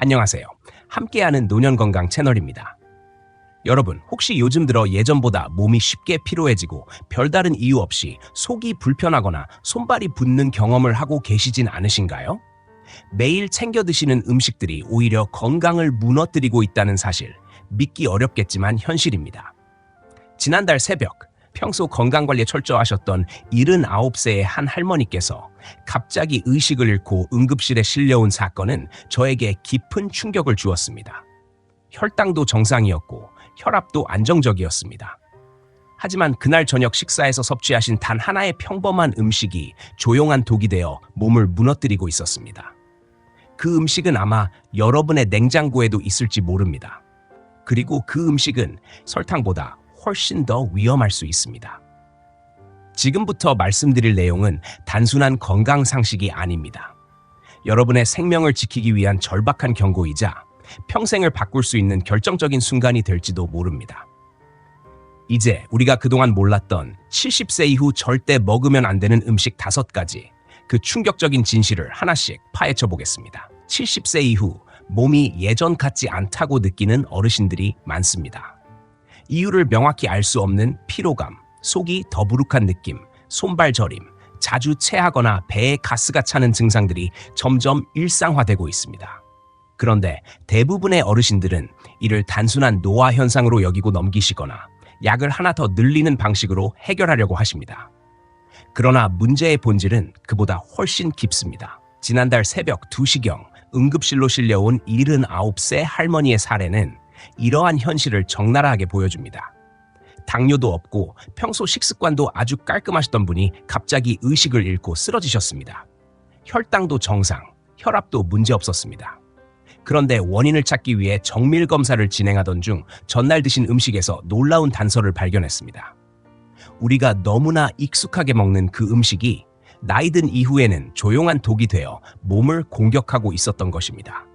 안녕하세요. 함께하는 노년건강 채널입니다. 여러분, 혹시 요즘 들어 예전보다 몸이 쉽게 피로해지고 별다른 이유 없이 속이 불편하거나 손발이 붓는 경험을 하고 계시진 않으신가요? 매일 챙겨 드시는 음식들이 오히려 건강을 무너뜨리고 있다는 사실, 믿기 어렵겠지만 현실입니다. 지난달 새벽, 평소 건강관리에 철저하셨던 79세의 한 할머니께서 갑자기 의식을 잃고 응급실에 실려온 사건은 저에게 깊은 충격을 주었습니다. 혈당도 정상이었고 혈압도 안정적이었습니다. 하지만 그날 저녁 식사에서 섭취하신 단 하나의 평범한 음식이 조용한 독이 되어 몸을 무너뜨리고 있었습니다. 그 음식은 아마 여러분의 냉장고에도 있을지 모릅니다. 그리고 그 음식은 설탕보다 훨씬 더 위험할 수 있습니다. 지금부터 말씀드릴 내용은 단순한 건강 상식이 아닙니다. 여러분의 생명을 지키기 위한 절박한 경고이자 평생을 바꿀 수 있는 결정적인 순간이 될지도 모릅니다. 이제 우리가 그동안 몰랐던 70세 이후 절대 먹으면 안 되는 음식 5가지, 그 충격적인 진실을 하나씩 파헤쳐 보겠습니다. 70세 이후 몸이 예전 같지 않다고 느끼는 어르신들이 많습니다. 이유를 명확히 알 수 없는 피로감, 속이 더부룩한 느낌, 손발 저림, 자주 체하거나 배에 가스가 차는 증상들이 점점 일상화되고 있습니다. 그런데 대부분의 어르신들은 이를 단순한 노화 현상으로 여기고 넘기시거나 약을 하나 더 늘리는 방식으로 해결하려고 하십니다. 그러나 문제의 본질은 그보다 훨씬 깊습니다. 지난달 새벽 2시경 응급실로 실려온 79세 할머니의 사례는 이러한 현실을 적나라하게 보여줍니다. 당뇨도 없고 평소 식습관도 아주 깔끔하셨던 분이 갑자기 의식을 잃고 쓰러지셨습니다. 혈당도 정상, 혈압도 문제없었습니다. 그런데 원인을 찾기 위해 정밀 검사를 진행하던 중 전날 드신 음식에서 놀라운 단서를 발견했습니다. 우리가 너무나 익숙하게 먹는 그 음식이 나이 든 이후에는 조용한 독이 되어 몸을 공격하고 있었던 것입니다.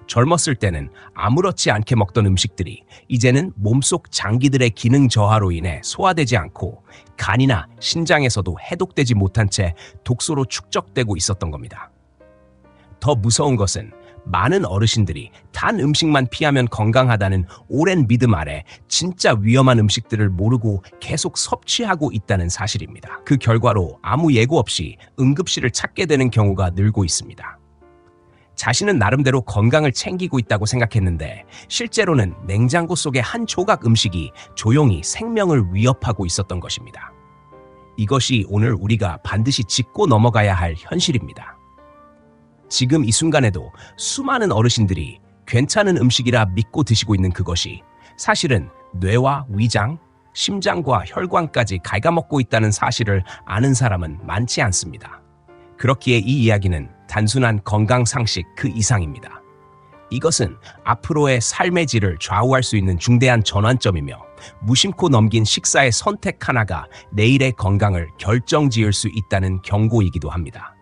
젊었을 때는 아무렇지 않게 먹던 음식들이 이제는 몸속 장기들의 기능 저하로 인해 소화되지 않고 간이나 신장에서도 해독되지 못한 채 독소로 축적되고 있었던 겁니다. 더 무서운 것은 많은 어르신들이 단 음식만 피하면 건강하다는 오랜 믿음 아래 진짜 위험한 음식들을 모르고 계속 섭취하고 있다는 사실입니다. 그 결과로 아무 예고 없이 응급실을 찾게 되는 경우가 늘고 있습니다. 자신은 나름대로 건강을 챙기고 있다고 생각했는데 실제로는 냉장고 속의 한 조각 음식이 조용히 생명을 위협하고 있었던 것입니다. 이것이 오늘 우리가 반드시 짚고 넘어가야 할 현실입니다. 지금 이 순간에도 수많은 어르신들이 괜찮은 음식이라 믿고 드시고 있는 그것이 사실은 뇌와 위장, 심장과 혈관까지 갉아먹고 있다는 사실을 아는 사람은 많지 않습니다. 그렇기에 이 이야기는 단순한 건강 상식 그 이상입니다. 이것은 앞으로의 삶의 질을 좌우할 수 있는 중대한 전환점이며 무심코 넘긴 식사의 선택 하나가 내일의 건강을 결정지을 수 있다는 경고이기도 합니다.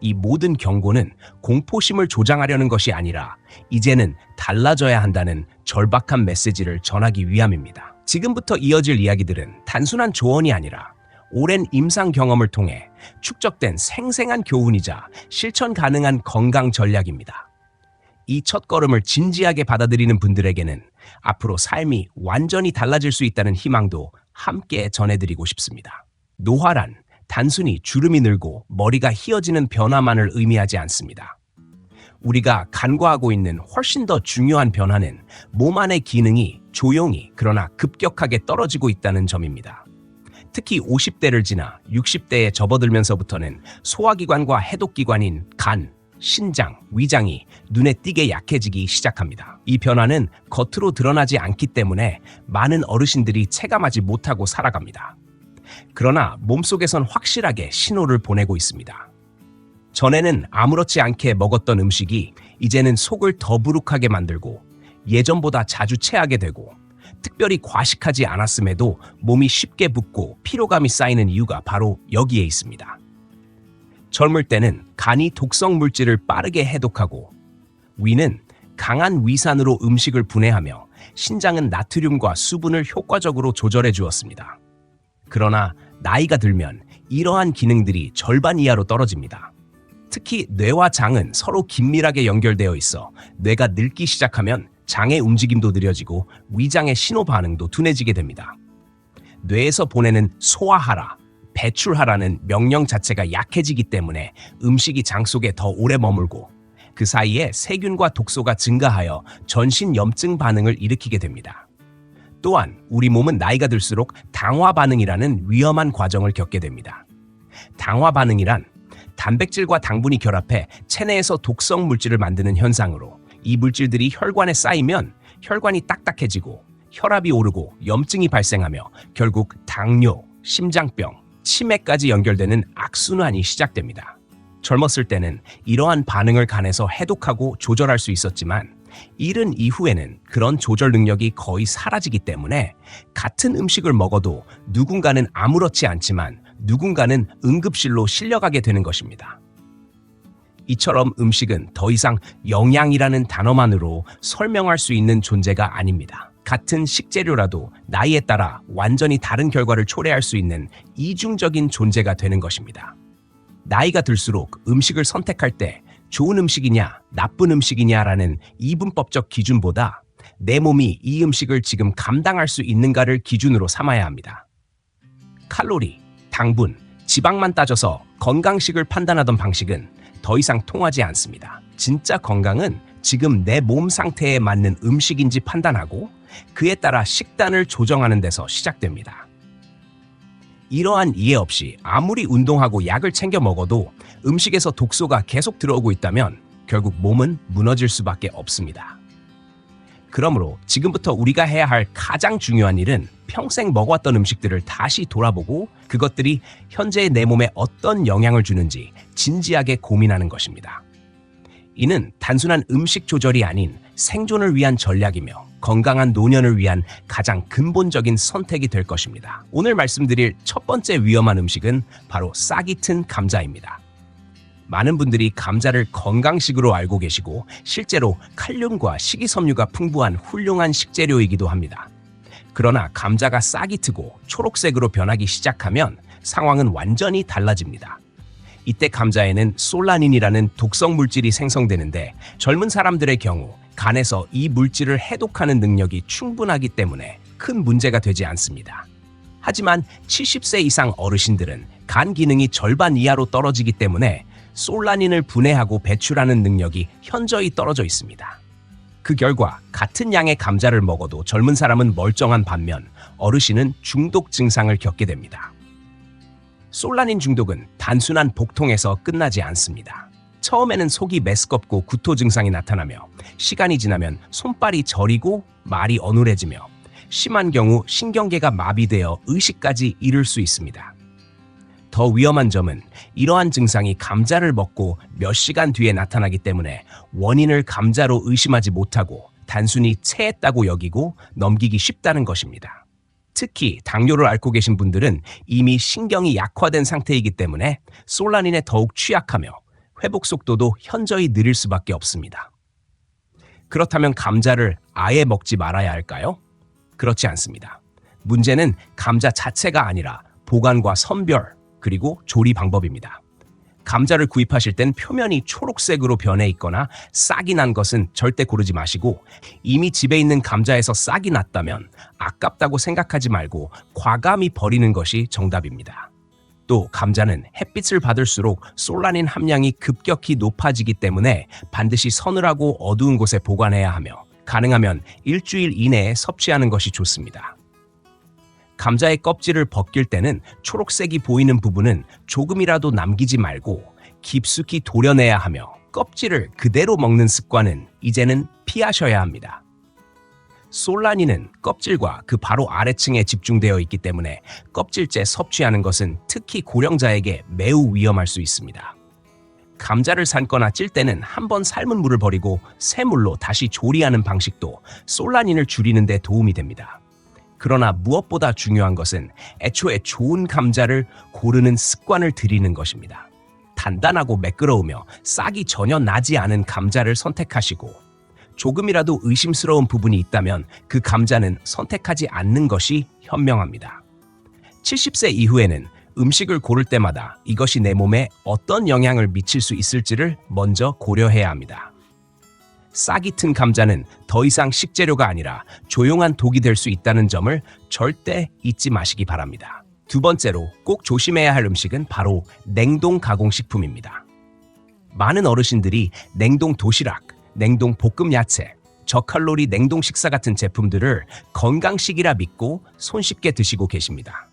이 모든 경고는 공포심을 조장하려는 것이 아니라 이제는 달라져야 한다는 절박한 메시지를 전하기 위함입니다. 지금부터 이어질 이야기들은 단순한 조언이 아니라 오랜 임상 경험을 통해 축적된 생생한 교훈이자 실천 가능한 건강 전략입니다. 이 첫걸음을 진지하게 받아들이는 분들에게는 앞으로 삶이 완전히 달라질 수 있다는 희망도 함께 전해드리고 싶습니다. 노화란 단순히 주름이 늘고 머리가 희어지는 변화만을 의미하지 않습니다. 우리가 간과하고 있는 훨씬 더 중요한 변화는 몸 안의 기능이 조용히 그러나 급격하게 떨어지고 있다는 점입니다. 특히 50대를 지나 60대에 접어들면서부터는 소화기관과 해독기관인 간, 신장, 위장이 눈에 띄게 약해지기 시작합니다. 이 변화는 겉으로 드러나지 않기 때문에 많은 어르신들이 체감하지 못하고 살아갑니다. 그러나 몸속에선 확실하게 신호를 보내고 있습니다. 전에는 아무렇지 않게 먹었던 음식이 이제는 속을 더부룩하게 만들고 예전보다 자주 체하게 되고 특별히 과식하지 않았음에도 몸이 쉽게 붓고 피로감이 쌓이는 이유가 바로 여기에 있습니다. 젊을 때는 간이 독성 물질을 빠르게 해독하고 위는 강한 위산으로 음식을 분해하며 신장은 나트륨과 수분을 효과적으로 조절해 주었습니다. 그러나 나이가 들면 이러한 기능들이 절반 이하로 떨어집니다. 특히 뇌와 장은 서로 긴밀하게 연결되어 있어 뇌가 늙기 시작하면 장의 움직임도 느려지고 위장의 신호 반응도 둔해지게 됩니다. 뇌에서 보내는 소화하라, 배출하라는 명령 자체가 약해지기 때문에 음식이 장 속에 더 오래 머물고 그 사이에 세균과 독소가 증가하여 전신 염증 반응을 일으키게 됩니다. 또한 우리 몸은 나이가 들수록 당화 반응이라는 위험한 과정을 겪게 됩니다. 당화 반응이란 단백질과 당분이 결합해 체내에서 독성 물질을 만드는 현상으로 이 물질들이 혈관에 쌓이면 혈관이 딱딱해지고 혈압이 오르고 염증이 발생하며 결국 당뇨, 심장병, 치매까지 연결되는 악순환이 시작됩니다. 젊었을 때는 이러한 반응을 간에서 해독하고 조절할 수 있었지만 이른 이후에는 그런 조절 능력이 거의 사라지기 때문에 같은 음식을 먹어도 누군가는 아무렇지 않지만 누군가는 응급실로 실려가게 되는 것입니다. 이처럼 음식은 더 이상 영양이라는 단어만으로 설명할 수 있는 존재가 아닙니다. 같은 식재료라도 나이에 따라 완전히 다른 결과를 초래할 수 있는 이중적인 존재가 되는 것입니다. 나이가 들수록 음식을 선택할 때 좋은 음식이냐, 나쁜 음식이냐라는 이분법적 기준보다 내 몸이 이 음식을 지금 감당할 수 있는가를 기준으로 삼아야 합니다. 칼로리, 당분, 지방만 따져서 건강식을 판단하던 방식은 더 이상 통하지 않습니다. 진짜 건강은 지금 내 몸 상태에 맞는 음식인지 판단하고 그에 따라 식단을 조정하는 데서 시작됩니다. 이러한 이해 없이 아무리 운동하고 약을 챙겨 먹어도 음식에서 독소가 계속 들어오고 있다면 결국 몸은 무너질 수밖에 없습니다. 그러므로 지금부터 우리가 해야 할 가장 중요한 일은 평생 먹어왔던 음식들을 다시 돌아보고 그것들이 현재의 내 몸에 어떤 영향을 주는지 진지하게 고민하는 것입니다. 이는 단순한 음식 조절이 아닌 생존을 위한 전략이며 건강한 노년을 위한 가장 근본적인 선택이 될 것입니다. 오늘 말씀드릴 첫 번째 위험한 음식은 바로 싹이 튼 감자입니다. 많은 분들이 감자를 건강식으로 알고 계시고 실제로 칼륨과 식이섬유가 풍부한 훌륭한 식재료이기도 합니다. 그러나 감자가 싹이 트고 초록색으로 변하기 시작하면 상황은 완전히 달라집니다. 이때 감자에는 솔라닌이라는 독성 물질이 생성되는데 젊은 사람들의 경우 간에서 이 물질을 해독하는 능력이 충분하기 때문에 큰 문제가 되지 않습니다. 하지만 70세 이상 어르신들은 간 기능이 절반 이하로 떨어지기 때문에 솔라닌을 분해하고 배출하는 능력이 현저히 떨어져 있습니다. 그 결과 같은 양의 감자를 먹어도 젊은 사람은 멀쩡한 반면 어르신은 중독 증상을 겪게 됩니다. 솔라닌 중독은 단순한 복통에서 끝나지 않습니다. 처음에는 속이 메스껍고 구토 증상이 나타나며 시간이 지나면 손발이 저리고 말이 어눌해지며 심한 경우 신경계가 마비되어 의식까지 잃을 수 있습니다. 더 위험한 점은 이러한 증상이 감자를 먹고 몇 시간 뒤에 나타나기 때문에 원인을 감자로 의심하지 못하고 단순히 체했다고 여기고 넘기기 쉽다는 것입니다. 특히 당뇨를 앓고 계신 분들은 이미 신경이 약화된 상태이기 때문에 솔라닌에 더욱 취약하며 회복 속도도 현저히 느릴 수밖에 없습니다. 그렇다면 감자를 아예 먹지 말아야 할까요? 그렇지 않습니다. 문제는 감자 자체가 아니라 보관과 선별, 그리고 조리 방법입니다. 감자를 구입하실 땐 표면이 초록색으로 변해 있거나 싹이 난 것은 절대 고르지 마시고 이미 집에 있는 감자에서 싹이 났다면 아깝다고 생각하지 말고 과감히 버리는 것이 정답입니다. 또 감자는 햇빛을 받을수록 솔라닌 함량이 급격히 높아지기 때문에 반드시 서늘하고 어두운 곳에 보관해야 하며 가능하면 일주일 이내에 섭취하는 것이 좋습니다. 감자의 껍질을 벗길 때는 초록색이 보이는 부분은 조금이라도 남기지 말고 깊숙이 도려내야 하며 껍질을 그대로 먹는 습관은 이제는 피하셔야 합니다. 솔라닌은 껍질과 그 바로 아래층에 집중되어 있기 때문에 껍질째 섭취하는 것은 특히 고령자에게 매우 위험할 수 있습니다. 감자를 삶거나 찔 때는 한번 삶은 물을 버리고 새 물로 다시 조리하는 방식도 솔라닌을 줄이는 데 도움이 됩니다. 그러나 무엇보다 중요한 것은 애초에 좋은 감자를 고르는 습관을 들이는 것입니다. 단단하고 매끄러우며 싹이 전혀 나지 않은 감자를 선택하시고 조금이라도 의심스러운 부분이 있다면 그 감자는 선택하지 않는 것이 현명합니다. 70세 이후에는 음식을 고를 때마다 이것이 내 몸에 어떤 영향을 미칠 수 있을지를 먼저 고려해야 합니다. 싹이 튼 감자는 더 이상 식재료가 아니라 조용한 독이 될 수 있다는 점을 절대 잊지 마시기 바랍니다. 두 번째로 꼭 조심해야 할 음식은 바로 냉동 가공식품입니다. 많은 어르신들이 냉동 도시락, 냉동 볶음 야채, 저칼로리 냉동 식사 같은 제품들을 건강식이라 믿고 손쉽게 드시고 계십니다.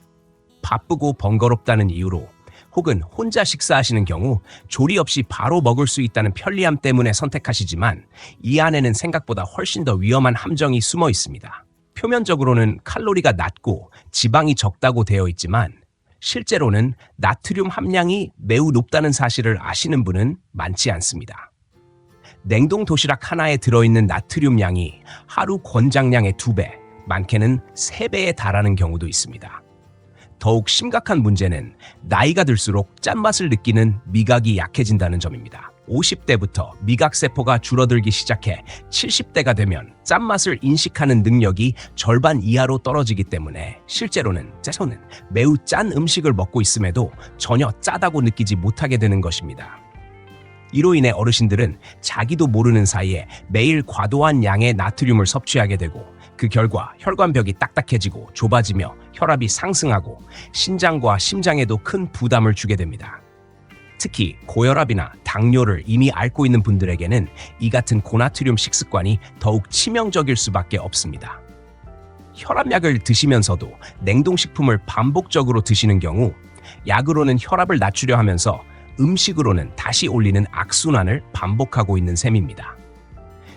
바쁘고 번거롭다는 이유로 혹은 혼자 식사하시는 경우 조리 없이 바로 먹을 수 있다는 편리함 때문에 선택하시지만 이 안에는 생각보다 훨씬 더 위험한 함정이 숨어 있습니다. 표면적으로는 칼로리가 낮고 지방이 적다고 되어 있지만 실제로는 나트륨 함량이 매우 높다는 사실을 아시는 분은 많지 않습니다. 냉동 도시락 하나에 들어있는 나트륨 양이 하루 권장량의 2배, 많게는 3배에 달하는 경우도 있습니다. 더욱 심각한 문제는 나이가 들수록 짠맛을 느끼는 미각이 약해진다는 점입니다. 50대부터 미각세포가 줄어들기 시작해 70대가 되면 짠맛을 인식하는 능력이 절반 이하로 떨어지기 때문에 실제로는 매우 짠 음식을 먹고 있음에도 전혀 짜다고 느끼지 못하게 되는 것입니다. 이로 인해 어르신들은 자기도 모르는 사이에 매일 과도한 양의 나트륨을 섭취하게 되고 그 결과 혈관벽이 딱딱해지고 좁아지며 혈압이 상승하고 신장과 심장에도 큰 부담을 주게 됩니다. 특히 고혈압이나 당뇨를 이미 앓고 있는 분들에게는 이 같은 고나트륨 식습관이 더욱 치명적일 수밖에 없습니다. 혈압약을 드시면서도 냉동식품을 반복적으로 드시는 경우 약으로는 혈압을 낮추려 하면서 음식으로는 다시 올리는 악순환을 반복하고 있는 셈입니다.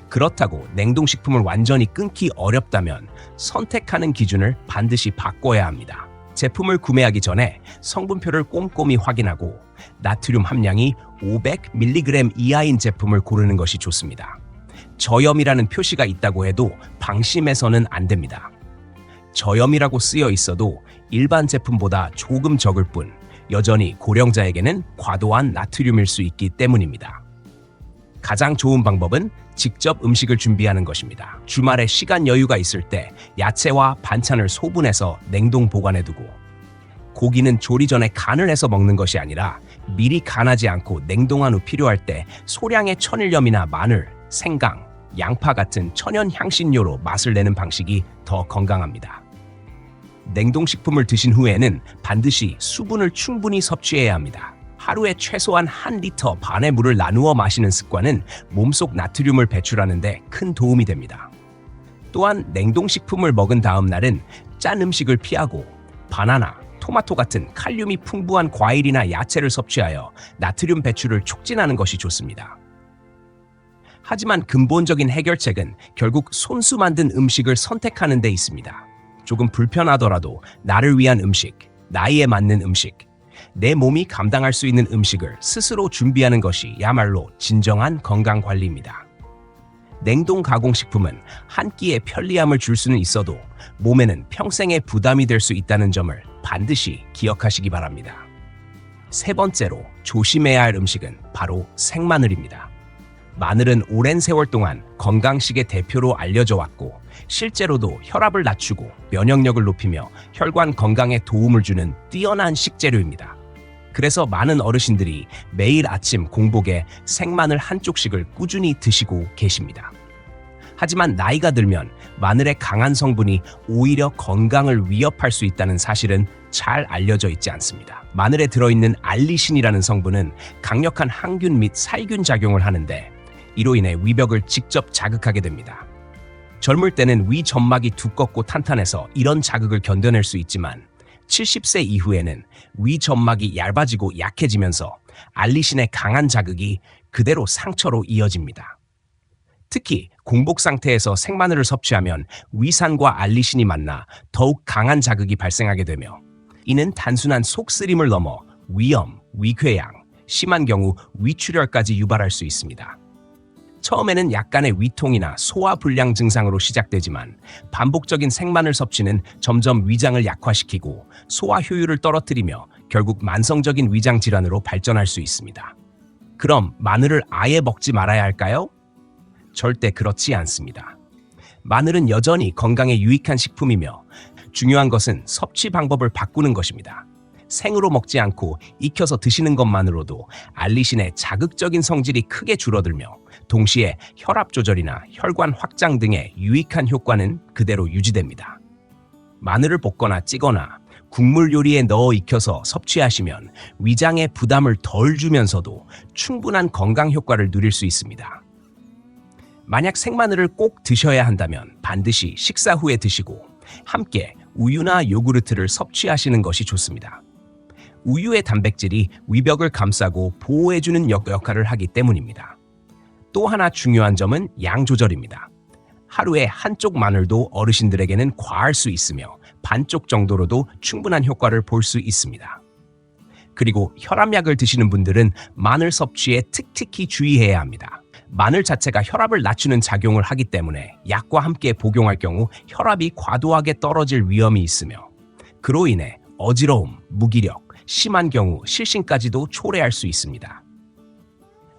그렇다고 냉동식품을 완전히 끊기 어렵다면 선택하는 기준을 반드시 바꿔야 합니다. 제품을 구매하기 전에 성분표를 꼼꼼히 확인하고 나트륨 함량이 500mg 이하인 제품을 고르는 것이 좋습니다. 저염이라는 표시가 있다고 해도 방심해서는 안 됩니다. 저염이라고 쓰여 있어도 일반 제품보다 조금 적을 뿐 여전히 고령자에게는 과도한 나트륨일 수 있기 때문입니다. 가장 좋은 방법은 직접 음식을 준비하는 것입니다. 주말에 시간 여유가 있을 때 야채와 반찬을 소분해서 냉동 보관해두고 고기는 조리 전에 간을 해서 먹는 것이 아니라 미리 간하지 않고 냉동한 후 필요할 때 소량의 천일염이나 마늘, 생강, 양파 같은 천연 향신료로 맛을 내는 방식이 더 건강합니다. 냉동식품을 드신 후에는 반드시 수분을 충분히 섭취해야 합니다. 하루에 최소한 1리터 반의 물을 나누어 마시는 습관은 몸속 나트륨을 배출하는 데 큰 도움이 됩니다. 또한 냉동식품을 먹은 다음 날은 짠 음식을 피하고 바나나, 토마토 같은 칼륨이 풍부한 과일이나 야채를 섭취하여 나트륨 배출을 촉진하는 것이 좋습니다. 하지만 근본적인 해결책은 결국 손수 만든 음식을 선택하는 데 있습니다. 조금 불편하더라도 나를 위한 음식, 나이에 맞는 음식, 내 몸이 감당할 수 있는 음식을 스스로 준비하는 것이 야말로 진정한 건강관리입니다. 냉동 가공식품은 한 끼의 편리함을 줄 수는 있어도 몸에는 평생의 부담이 될 수 있다는 점을 반드시 기억하시기 바랍니다. 세 번째로 조심해야 할 음식은 바로 생마늘입니다. 마늘은 오랜 세월 동안 건강식의 대표로 알려져 왔고 실제로도 혈압을 낮추고 면역력을 높이며 혈관 건강에 도움을 주는 뛰어난 식재료입니다. 그래서 많은 어르신들이 매일 아침 공복에 생마늘 한 쪽씩을 꾸준히 드시고 계십니다. 하지만 나이가 들면 마늘의 강한 성분이 오히려 건강을 위협할 수 있다는 사실은 잘 알려져 있지 않습니다. 마늘에 들어있는 알리신이라는 성분은 강력한 항균 및 살균 작용을 하는데 이로 인해 위벽을 직접 자극하게 됩니다. 젊을 때는 위 점막이 두껍고 탄탄해서 이런 자극을 견뎌낼 수 있지만 70세 이후에는 위 점막이 얇아지고 약해지면서 알리신의 강한 자극이 그대로 상처로 이어집니다. 특히 공복 상태에서 생마늘을 섭취하면 위산과 알리신이 만나 더욱 강한 자극이 발생하게 되며 이는 단순한 속쓰림을 넘어 위염, 위궤양, 심한 경우 위출혈까지 유발할 수 있습니다. 처음에는 약간의 위통이나 소화불량 증상으로 시작되지만 반복적인 생마늘 섭취는 점점 위장을 약화시키고 소화 효율을 떨어뜨리며 결국 만성적인 위장 질환으로 발전할 수 있습니다. 그럼 마늘을 아예 먹지 말아야 할까요? 절대 그렇지 않습니다. 마늘은 여전히 건강에 유익한 식품이며 중요한 것은 섭취 방법을 바꾸는 것입니다. 생으로 먹지 않고 익혀서 드시는 것만으로도 알리신의 자극적인 성질이 크게 줄어들며 동시에 혈압 조절이나 혈관 확장 등의 유익한 효과는 그대로 유지됩니다. 마늘을 볶거나 찌거나 국물 요리에 넣어 익혀서 섭취하시면 위장에 부담을 덜 주면서도 충분한 건강 효과를 누릴 수 있습니다. 만약 생마늘을 꼭 드셔야 한다면 반드시 식사 후에 드시고 함께 우유나 요구르트를 섭취하시는 것이 좋습니다. 우유의 단백질이 위벽을 감싸고 보호해주는 역할을 하기 때문입니다. 또 하나 중요한 점은 양 조절입니다. 하루에 한쪽 마늘도 어르신들에게는 과할 수 있으며 반쪽 정도로도 충분한 효과를 볼 수 있습니다. 그리고 혈압약을 드시는 분들은 마늘 섭취에 특히 주의해야 합니다. 마늘 자체가 혈압을 낮추는 작용을 하기 때문에 약과 함께 복용할 경우 혈압이 과도하게 떨어질 위험이 있으며 그로 인해 어지러움, 무기력, 심한 경우 실신까지도 초래할 수 있습니다.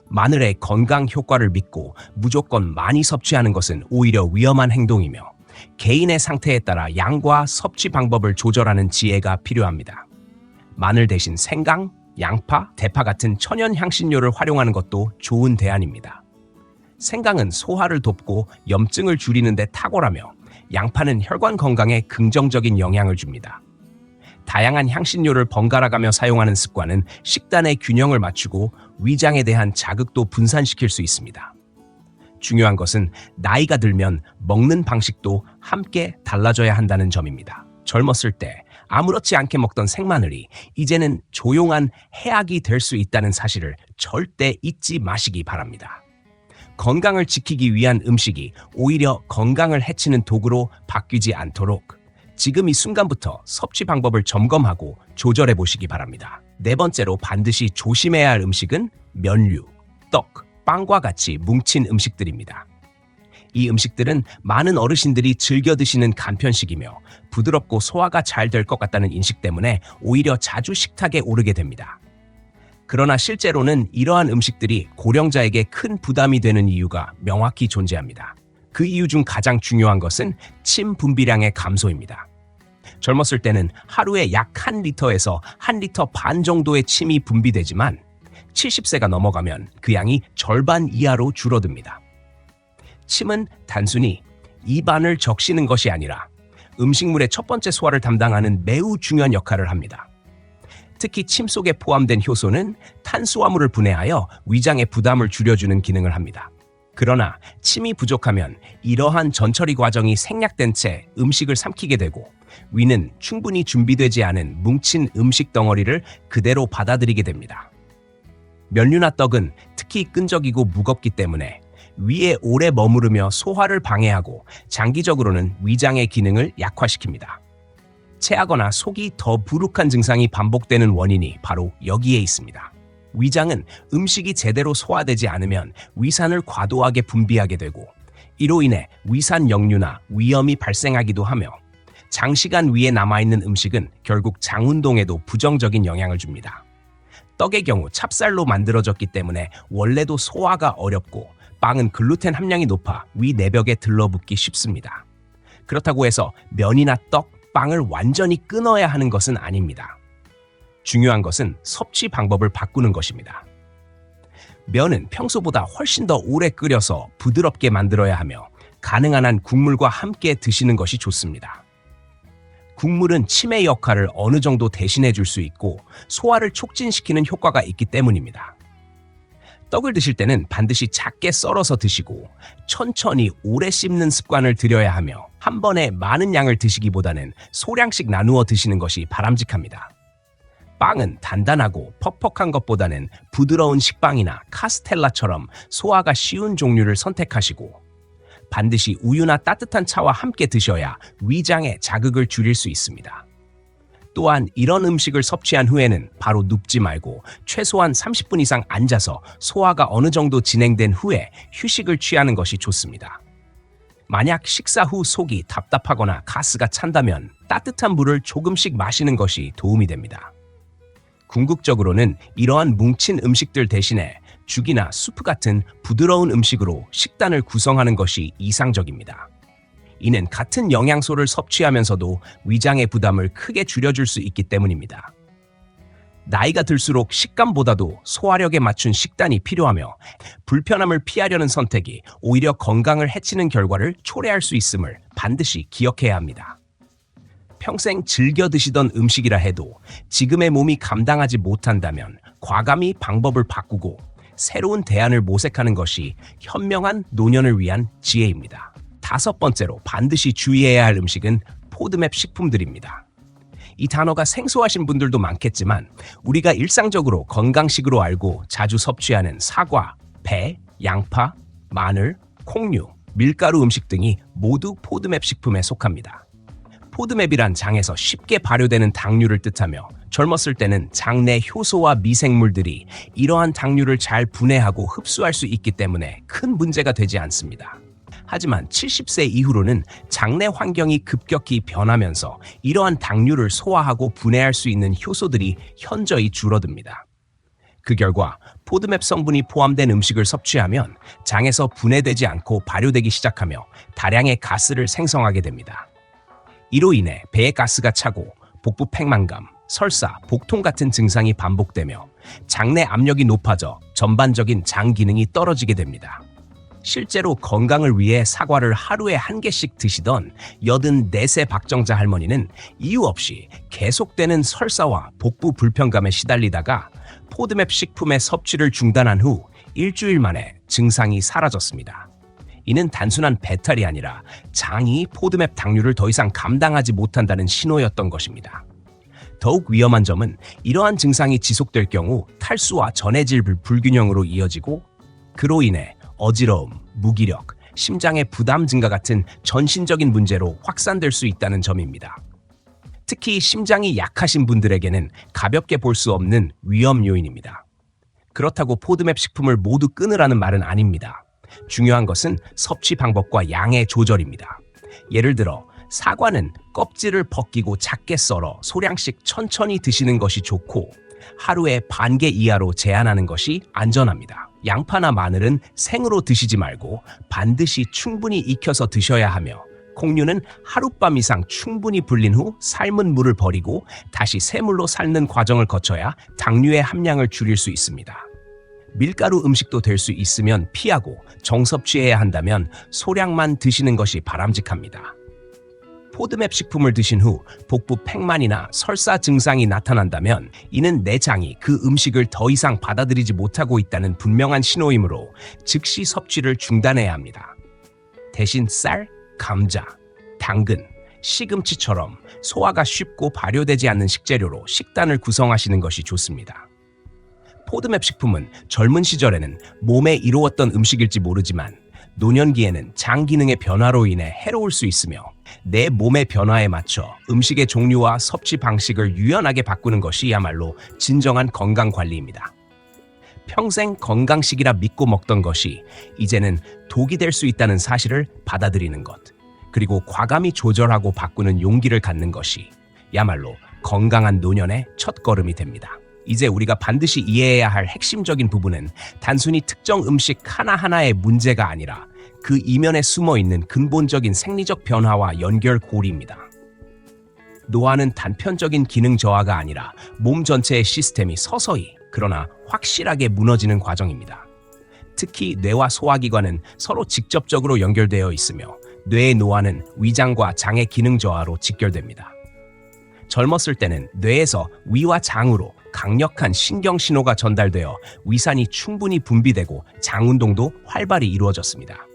마늘의 건강 효과를 믿고 무조건 많이 섭취하는 것은 오히려 위험한 행동이며 개인의 상태에 따라 양과 섭취 방법을 조절하는 지혜가 필요합니다. 마늘 대신 생강, 양파, 대파 같은 천연 향신료를 활용하는 것도 좋은 대안입니다. 생강은 소화를 돕고 염증을 줄이는 데 탁월하며 양파는 혈관 건강에 긍정적인 영향을 줍니다. 다양한 향신료를 번갈아가며 사용하는 습관은 식단의 균형을 맞추고 위장에 대한 자극도 분산시킬 수 있습니다. 중요한 것은 나이가 들면 먹는 방식도 함께 달라져야 한다는 점입니다. 젊었을 때 아무렇지 않게 먹던 생마늘이 이제는 조용한 해악이 될 수 있다는 사실을 절대 잊지 마시기 바랍니다. 건강을 지키기 위한 음식이 오히려 건강을 해치는 도구로 바뀌지 않도록 지금 이 순간부터 섭취 방법을 점검하고 조절해 보시기 바랍니다. 네 번째로 반드시 조심해야 할 음식은 면류, 떡, 빵과 같이 뭉친 음식들입니다. 이 음식들은 많은 어르신들이 즐겨 드시는 간편식이며 부드럽고 소화가 잘 될 것 같다는 인식 때문에 오히려 자주 식탁에 오르게 됩니다. 그러나 실제로는 이러한 음식들이 고령자에게 큰 부담이 되는 이유가 명확히 존재합니다. 그 이유 중 가장 중요한 것은 침 분비량의 감소입니다. 젊었을 때는 하루에 약 1리터에서 1리터 반 정도의 침이 분비되지만 70세가 넘어가면 그 양이 절반 이하로 줄어듭니다. 침은 단순히 입안을 적시는 것이 아니라 음식물의 첫 번째 소화를 담당하는 매우 중요한 역할을 합니다. 특히 침 속에 포함된 효소는 탄수화물을 분해하여 위장의 부담을 줄여주는 기능을 합니다. 그러나 침이 부족하면 이러한 전처리 과정이 생략된 채 음식을 삼키게 되고 위는 충분히 준비되지 않은 뭉친 음식 덩어리를 그대로 받아들이게 됩니다. 면류나 떡은 특히 끈적이고 무겁기 때문에 위에 오래 머무르며 소화를 방해하고 장기적으로는 위장의 기능을 약화시킵니다. 체하거나 속이 더 부룩한 증상이 반복되는 원인이 바로 여기에 있습니다. 위장은 음식이 제대로 소화되지 않으면 위산을 과도하게 분비하게 되고 이로 인해 위산 역류나 위염이 발생하기도 하며 장시간 위에 남아있는 음식은 결국 장 운동에도 부정적인 영향을 줍니다. 떡의 경우 찹쌀로 만들어졌기 때문에 원래도 소화가 어렵고 빵은 글루텐 함량이 높아 위 내벽에 들러붙기 쉽습니다. 그렇다고 해서 면이나 떡, 빵을 완전히 끊어야 하는 것은 아닙니다. 중요한 것은 섭취 방법을 바꾸는 것입니다. 면은 평소보다 훨씬 더 오래 끓여서 부드럽게 만들어야 하며 가능한 한 국물과 함께 드시는 것이 좋습니다. 국물은 침의 역할을 어느 정도 대신해 줄 수 있고 소화를 촉진시키는 효과가 있기 때문입니다. 떡을 드실 때는 반드시 작게 썰어서 드시고 천천히 오래 씹는 습관을 들여야 하며 한 번에 많은 양을 드시기보다는 소량씩 나누어 드시는 것이 바람직합니다. 빵은 단단하고 퍽퍽한 것보다는 부드러운 식빵이나 카스텔라처럼 소화가 쉬운 종류를 선택하시고 반드시 우유나 따뜻한 차와 함께 드셔야 위장의 자극을 줄일 수 있습니다. 또한 이런 음식을 섭취한 후에는 바로 눕지 말고 최소한 30분 이상 앉아서 소화가 어느 정도 진행된 후에 휴식을 취하는 것이 좋습니다. 만약 식사 후 속이 답답하거나 가스가 찬다면 따뜻한 물을 조금씩 마시는 것이 도움이 됩니다. 궁극적으로는 이러한 뭉친 음식들 대신에 죽이나 수프 같은 부드러운 음식으로 식단을 구성하는 것이 이상적입니다. 이는 같은 영양소를 섭취하면서도 위장의 부담을 크게 줄여줄 수 있기 때문입니다. 나이가 들수록 식감보다도 소화력에 맞춘 식단이 필요하며 불편함을 피하려는 선택이 오히려 건강을 해치는 결과를 초래할 수 있음을 반드시 기억해야 합니다. 평생 즐겨 드시던 음식이라 해도 지금의 몸이 감당하지 못한다면 과감히 방법을 바꾸고 새로운 대안을 모색하는 것이 현명한 노년을 위한 지혜입니다. 5번째로 반드시 주의해야 할 음식은 포드맵 식품들입니다. 이 단어가 생소하신 분들도 많겠지만 우리가 일상적으로 건강식으로 알고 자주 섭취하는 사과, 배, 양파, 마늘, 콩류, 밀가루 음식 등이 모두 포드맵 식품에 속합니다. 포드맵이란 장에서 쉽게 발효되는 당류를 뜻하며 젊었을 때는 장내 효소와 미생물들이 이러한 당류를 잘 분해하고 흡수할 수 있기 때문에 큰 문제가 되지 않습니다. 하지만 70세 이후로는 장내 환경이 급격히 변하면서 이러한 당류를 소화하고 분해할 수 있는 효소들이 현저히 줄어듭니다. 그 결과 포드맵 성분이 포함된 음식을 섭취하면 장에서 분해되지 않고 발효되기 시작하며 다량의 가스를 생성하게 됩니다. 이로 인해 배에 가스가 차고 복부 팽만감, 설사, 복통 같은 증상이 반복되며 장내 압력이 높아져 전반적인 장 기능이 떨어지게 됩니다. 실제로 건강을 위해 사과를 하루에 1개씩 드시던 84세 박정자 할머니는 이유 없이 계속되는 설사와 복부 불편감에 시달리다가 포드맵 식품의 섭취를 중단한 후 일주일 만에 증상이 사라졌습니다. 이는 단순한 배탈이 아니라 장이 포드맵 당류를 더 이상 감당하지 못한다는 신호였던 것입니다. 더욱 위험한 점은 이러한 증상이 지속될 경우 탈수와 전해질 불균형으로 이어지고 그로 인해 어지러움, 무기력, 심장의 부담 증가 같은 전신적인 문제로 확산될 수 있다는 점입니다. 특히 심장이 약하신 분들에게는 가볍게 볼 수 없는 위험 요인입니다. 그렇다고 포드맵 식품을 모두 끊으라는 말은 아닙니다. 중요한 것은 섭취 방법과 양의 조절입니다. 예를 들어 사과는 껍질을 벗기고 작게 썰어 소량씩 천천히 드시는 것이 좋고 하루에 반 개 이하로 제한하는 것이 안전합니다. 양파나 마늘은 생으로 드시지 말고 반드시 충분히 익혀서 드셔야 하며 콩류는 하룻밤 이상 충분히 불린 후 삶은 물을 버리고 다시 새물로 삶는 과정을 거쳐야 당류의 함량을 줄일 수 있습니다. 밀가루 음식도 될 수 있으면 피하고 정섭취해야 한다면 소량만 드시는 것이 바람직합니다. 포드맵 식품을 드신 후 복부 팽만이나 설사 증상이 나타난다면 이는 내 장이 그 음식을 더 이상 받아들이지 못하고 있다는 분명한 신호이므로 즉시 섭취를 중단해야 합니다. 대신 쌀, 감자, 당근, 시금치처럼 소화가 쉽고 발효되지 않는 식재료로 식단을 구성하시는 것이 좋습니다. 포드맵 식품은 젊은 시절에는 몸에 이로웠던 음식일지 모르지만 노년기에는 장 기능의 변화로 인해 해로울 수 있으며 내 몸의 변화에 맞춰 음식의 종류와 섭취 방식을 유연하게 바꾸는 것이야말로 진정한 건강관리입니다. 평생 건강식이라 믿고 먹던 것이 이제는 독이 될 수 있다는 사실을 받아들이는 것, 그리고 과감히 조절하고 바꾸는 용기를 갖는 것이 야말로 건강한 노년의 첫걸음이 됩니다. 이제 우리가 반드시 이해해야 할 핵심적인 부분은 단순히 특정 음식 하나하나의 문제가 아니라 그 이면에 숨어있는 근본적인 생리적 변화와 연결고리입니다. 노화는 단편적인 기능 저하가 아니라 몸 전체의 시스템이 서서히 그러나 확실하게 무너지는 과정입니다. 특히 뇌와 소화기관은 서로 직접적으로 연결되어 있으며 뇌의 노화는 위장과 장의 기능 저하로 직결됩니다. 젊었을 때는 뇌에서 위와 장으로 강력한 신경 신호가 전달되어 위산이 충분히 분비되고 장 운동도 활발히 이루어졌습니다.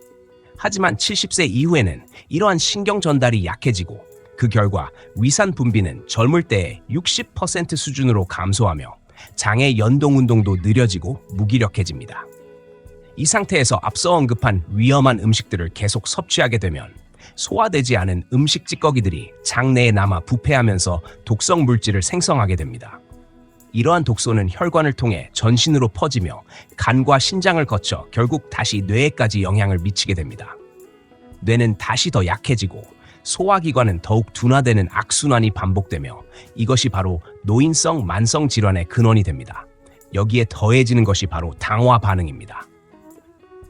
하지만 70세 이후에는 이러한 신경 전달이 약해지고 그 결과 위산 분비는 젊을 때의 60% 수준으로 감소하며 장의 연동 운동도 느려지고 무기력해집니다. 이 상태에서 앞서 언급한 위험한 음식들을 계속 섭취하게 되면 소화되지 않은 음식 찌꺼기들이 장내에 남아 부패하면서 독성 물질을 생성하게 됩니다. 이러한 독소는 혈관을 통해 전신으로 퍼지며 간과 신장을 거쳐 결국 다시 뇌에까지 영향을 미치게 됩니다. 뇌는 다시 더 약해지고 소화기관은 더욱 둔화되는 악순환이 반복되며 이것이 바로 노인성 만성 질환의 근원이 됩니다. 여기에 더해지는 것이 바로 당화 반응입니다.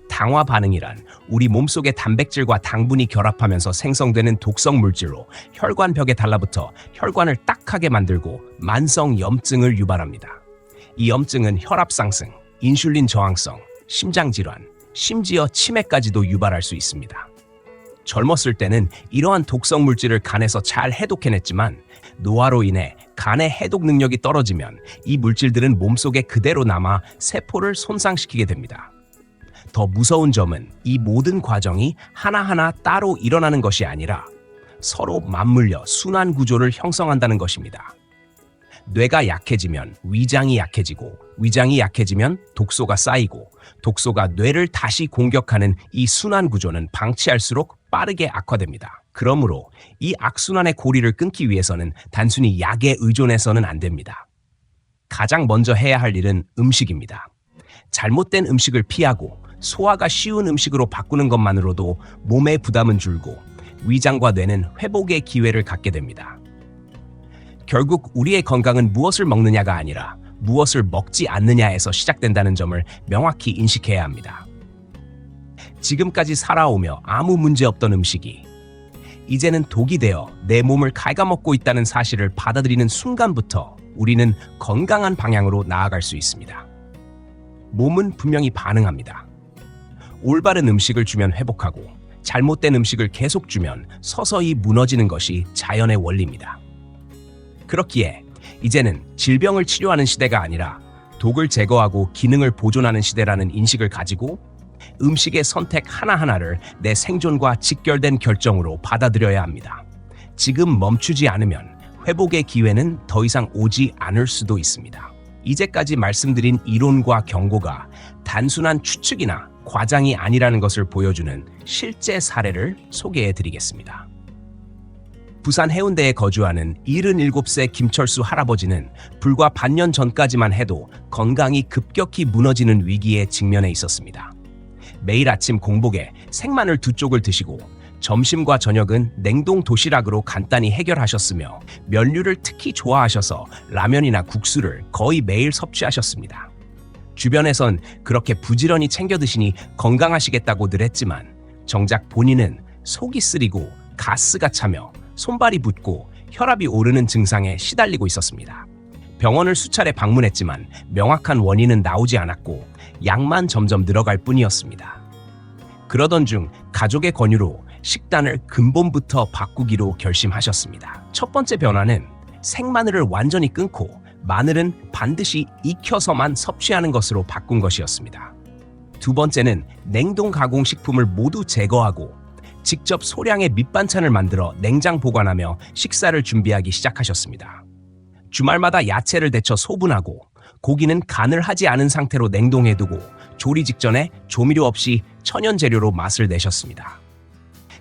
당화 반응이란 우리 몸속의 단백질과 당분이 결합하면서 생성되는 독성 물질로 혈관벽에 달라붙어 혈관을 딱하게 만들고 만성 염증을 유발합니다. 이 염증은 혈압 상승, 인슐린 저항성, 심장 질환, 심지어 치매까지도 유발할 수 있습니다. 젊었을 때는 이러한 독성 물질을 간에서 잘 해독해냈지만 노화로 인해 간의 해독 능력이 떨어지면 이 물질들은 몸속에 그대로 남아 세포를 손상시키게 됩니다. 더 무서운 점은 이 모든 과정이 하나하나 따로 일어나는 것이 아니라 서로 맞물려 순환 구조를 형성한다는 것입니다. 뇌가 약해지면 위장이 약해지고 위장이 약해지면 독소가 쌓이고 독소가 뇌를 다시 공격하는 이 순환 구조는 방치할수록 빠르게 악화됩니다. 그러므로 이 악순환의 고리를 끊기 위해서는 단순히 약에 의존해서는 안 됩니다. 가장 먼저 해야 할 일은 음식입니다. 잘못된 음식을 피하고 소화가 쉬운 음식으로 바꾸는 것만으로도 몸의 부담은 줄고 위장과 뇌는 회복의 기회를 갖게 됩니다. 결국 우리의 건강은 무엇을 먹느냐가 아니라 무엇을 먹지 않느냐에서 시작된다는 점을 명확히 인식해야 합니다. 지금까지 살아오며 아무 문제 없던 음식이 이제는 독이 되어 내 몸을 갉아먹고 있다는 사실을 받아들이는 순간부터 우리는 건강한 방향으로 나아갈 수 있습니다. 몸은 분명히 반응합니다. 올바른 음식을 주면 회복하고 잘못된 음식을 계속 주면 서서히 무너지는 것이 자연의 원리입니다. 그렇기에 이제는 질병을 치료하는 시대가 아니라 독을 제거하고 기능을 보존하는 시대라는 인식을 가지고 음식의 선택 하나하나를 내 생존과 직결된 결정으로 받아들여야 합니다. 지금 멈추지 않으면 회복의 기회는 더 이상 오지 않을 수도 있습니다. 이제까지 말씀드린 이론과 경고가 단순한 추측이나 과장이 아니라는 것을 보여주는 실제 사례를 소개해 드리겠습니다. 부산 해운대에 거주하는 77세 김철수 할아버지는 불과 반년 전까지만 해도 건강이 급격히 무너지는 위기에 직면해 있었습니다. 매일 아침 공복에 생마늘 2쪽을 드시고 점심과 저녁은 냉동 도시락으로 간단히 해결하셨으며 면류를 특히 좋아하셔서 라면이나 국수를 거의 매일 섭취하셨습니다. 주변에선 그렇게 부지런히 챙겨 드시니 건강하시겠다고 늘 했지만 정작 본인은 속이 쓰리고 가스가 차며 손발이 붓고 혈압이 오르는 증상에 시달리고 있었습니다. 병원을 수차례 방문했지만 명확한 원인은 나오지 않았고 약만 점점 늘어갈 뿐이었습니다. 그러던 중 가족의 권유로 식단을 근본부터 바꾸기로 결심하셨습니다. 첫 번째 변화는 생마늘을 완전히 끊고 마늘은 반드시 익혀서만 섭취하는 것으로 바꾼 것이었습니다. 두 번째는 냉동 가공식품을 모두 제거하고 직접 소량의 밑반찬을 만들어 냉장 보관하며 식사를 준비하기 시작하셨습니다. 주말마다 야채를 데쳐 소분하고 고기는 간을 하지 않은 상태로 냉동해두고 조리 직전에 조미료 없이 천연 재료로 맛을 내셨습니다.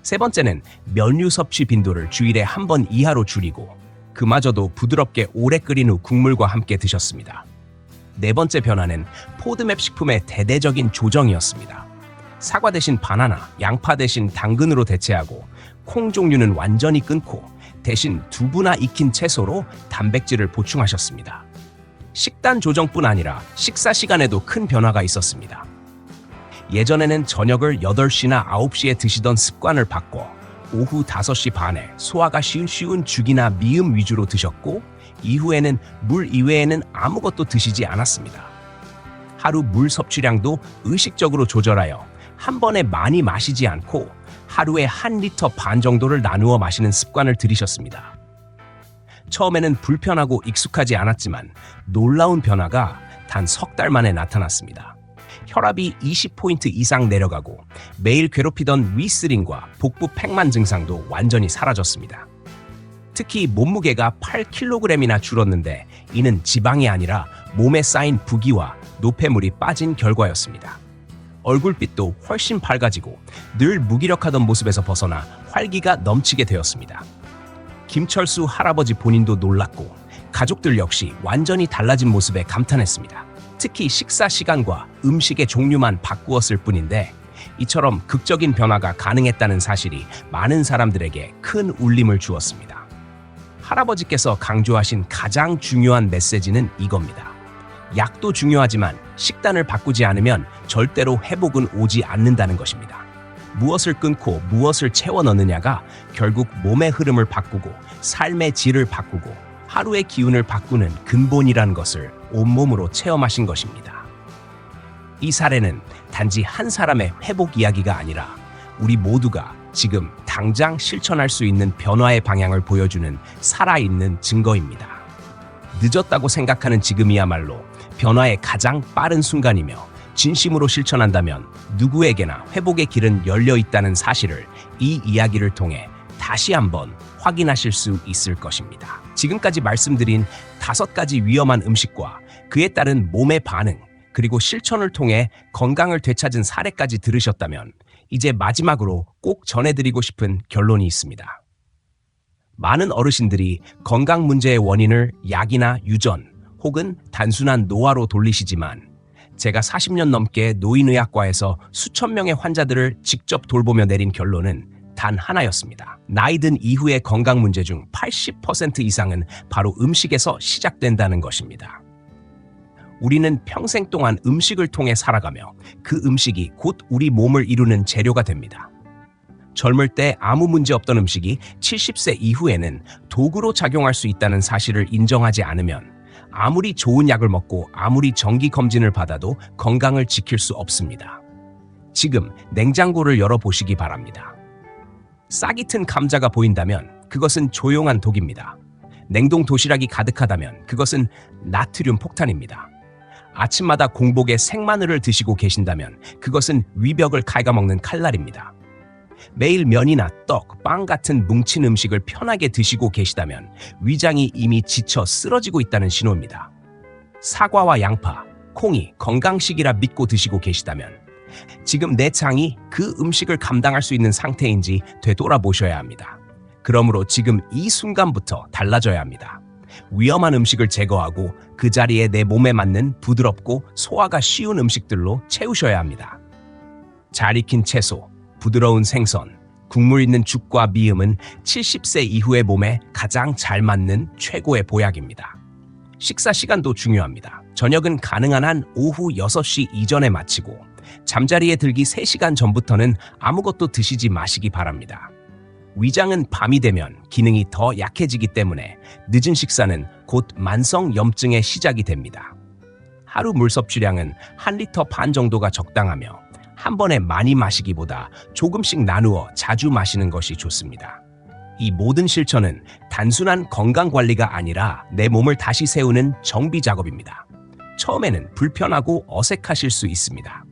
세 번째는 면류 섭취 빈도를 주일에 한 번 이하로 줄이고 그마저도 부드럽게 오래 끓인 후 국물과 함께 드셨습니다. 네 번째 변화는 포드맵 식품의 대대적인 조정이었습니다. 사과 대신 바나나, 양파 대신 당근으로 대체하고 콩 종류는 완전히 끊고 대신 두부나 익힌 채소로 단백질을 보충하셨습니다. 식단 조정뿐 아니라 식사 시간에도 큰 변화가 있었습니다. 예전에는 저녁을 8시나 9시에 드시던 습관을 바꿔 오후 5시 반에 소화가 쉬운 죽이나 미음 위주로 드셨고 이후에는 물 이외에는 아무것도 드시지 않았습니다. 하루 물 섭취량도 의식적으로 조절하여 한 번에 많이 마시지 않고 하루에 1리터 반 정도를 나누어 마시는 습관을 들이셨습니다. 처음에는 불편하고 익숙하지 않았지만 놀라운 변화가 단 3달 만에 나타났습니다. 혈압이 20포인트 이상 내려가고 매일 괴롭히던 위스링과 복부 팽만 증상도 완전히 사라졌습니다. 특히 몸무게가 8kg이나 줄었는데 이는 지방이 아니라 몸에 쌓인 부기와 노폐물이 빠진 결과였습니다. 얼굴빛도 훨씬 밝아지고 늘 무기력하던 모습에서 벗어나 활기가 넘치게 되었습니다. 김철수 할아버지 본인도 놀랐고 가족들 역시 완전히 달라진 모습에 감탄했습니다. 특히 식사 시간과 음식의 종류만 바꾸었을 뿐인데 이처럼 극적인 변화가 가능했다는 사실이 많은 사람들에게 큰 울림을 주었습니다. 할아버지께서 강조하신 가장 중요한 메시지는 이겁니다. 약도 중요하지만 식단을 바꾸지 않으면 절대로 회복은 오지 않는다는 것입니다. 무엇을 끊고 무엇을 채워 넣느냐가 결국 몸의 흐름을 바꾸고 삶의 질을 바꾸고 하루의 기운을 바꾸는 근본이라는 것을 온몸으로 체험하신 것입니다. 이 사례는 단지 한 사람의 회복 이야기가 아니라 우리 모두가 지금 당장 실천할 수 있는 변화의 방향을 보여주는 살아있는 증거입니다. 늦었다고 생각하는 지금이야말로 변화의 가장 빠른 순간이며 진심으로 실천한다면 누구에게나 회복의 길은 열려 있다는 사실을 이 이야기를 통해 다시 한번 확인하실 수 있을 것입니다. 지금까지 말씀드린 5가지 위험한 음식과 그에 따른 몸의 반응, 그리고 실천을 통해 건강을 되찾은 사례까지 들으셨다면 이제 마지막으로 꼭 전해드리고 싶은 결론이 있습니다. 많은 어르신들이 건강 문제의 원인을 약이나 유전 혹은 단순한 노화로 돌리시지만 제가 40년 넘게 노인의학과에서 수천 명의 환자들을 직접 돌보며 내린 결론은 단 하나였습니다. 나이 든 이후의 건강 문제 중 80% 이상은 바로 음식에서 시작된다는 것입니다. 우리는 평생 동안 음식을 통해 살아가며 그 음식이 곧 우리 몸을 이루는 재료가 됩니다. 젊을 때 아무 문제 없던 음식이 70세 이후에는 도구로 작용할 수 있다는 사실을 인정하지 않으면 아무리 좋은 약을 먹고 아무리 정기 검진을 받아도 건강을 지킬 수 없습니다. 지금 냉장고를 열어보시기 바랍니다. 싹이 튼 감자가 보인다면 그것은 조용한 독입니다. 냉동 도시락이 가득하다면 그것은 나트륨 폭탄입니다. 아침마다 공복에 생마늘을 드시고 계신다면 그것은 위벽을 갉아먹는 칼날입니다. 매일 면이나 떡, 빵 같은 뭉친 음식을 편하게 드시고 계시다면 위장이 이미 지쳐 쓰러지고 있다는 신호입니다. 사과와 양파, 콩이 건강식이라 믿고 드시고 계시다면 지금 내 장이 그 음식을 감당할 수 있는 상태인지 되돌아보셔야 합니다. 그러므로 지금 이 순간부터 달라져야 합니다. 위험한 음식을 제거하고 그 자리에 내 몸에 맞는 부드럽고 소화가 쉬운 음식들로 채우셔야 합니다. 잘 익힌 채소, 부드러운 생선, 국물 있는 죽과 미음은 70세 이후의 몸에 가장 잘 맞는 최고의 보약입니다. 식사 시간도 중요합니다. 저녁은 가능한 한 오후 6시 이전에 마치고 잠자리에 들기 3시간 전부터는 아무것도 드시지 마시기 바랍니다. 위장은 밤이 되면 기능이 더 약해지기 때문에 늦은 식사는 곧 만성 염증의 시작이 됩니다. 하루 물 섭취량은 1리터 반 정도가 적당하며 한 번에 많이 마시기보다 조금씩 나누어 자주 마시는 것이 좋습니다. 이 모든 실천은 단순한 건강관리가 아니라 내 몸을 다시 세우는 정비 작업입니다. 처음에는 불편하고 어색하실 수 있습니다.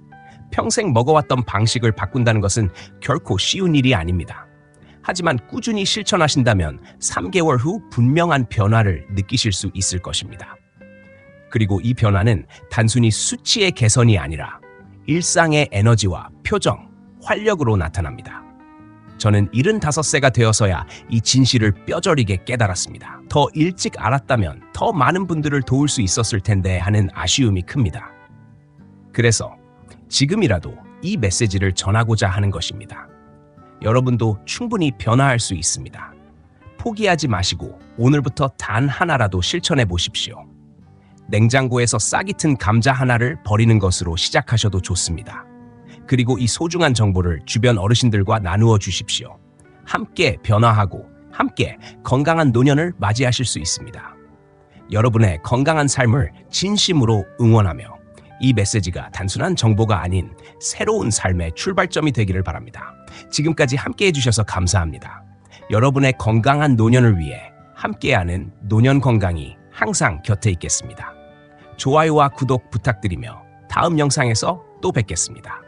평생 먹어왔던 방식을 바꾼다는 것은 결코 쉬운 일이 아닙니다. 하지만 꾸준히 실천하신다면 3개월 후 분명한 변화를 느끼실 수 있을 것입니다. 그리고 이 변화는 단순히 수치의 개선이 아니라 일상의 에너지와 표정, 활력으로 나타납니다. 저는 75세가 되어서야 이 진실을 뼈저리게 깨달았습니다. 더 일찍 알았다면 더 많은 분들을 도울 수 있었을 텐데 하는 아쉬움이 큽니다. 그래서 지금이라도 이 메시지를 전하고자 하는 것입니다. 여러분도 충분히 변화할 수 있습니다. 포기하지 마시고 오늘부터 단 하나라도 실천해 보십시오. 냉장고에서 싹이 튼 감자 하나를 버리는 것으로 시작하셔도 좋습니다. 그리고 이 소중한 정보를 주변 어르신들과 나누어 주십시오. 함께 변화하고 함께 건강한 노년을 맞이하실 수 있습니다. 여러분의 건강한 삶을 진심으로 응원하며 이 메시지가 단순한 정보가 아닌 새로운 삶의 출발점이 되기를 바랍니다. 지금까지 함께 해주셔서 감사합니다. 여러분의 건강한 노년을 위해 함께하는 노년 건강이 항상 곁에 있겠습니다. 좋아요와 구독 부탁드리며 다음 영상에서 또 뵙겠습니다.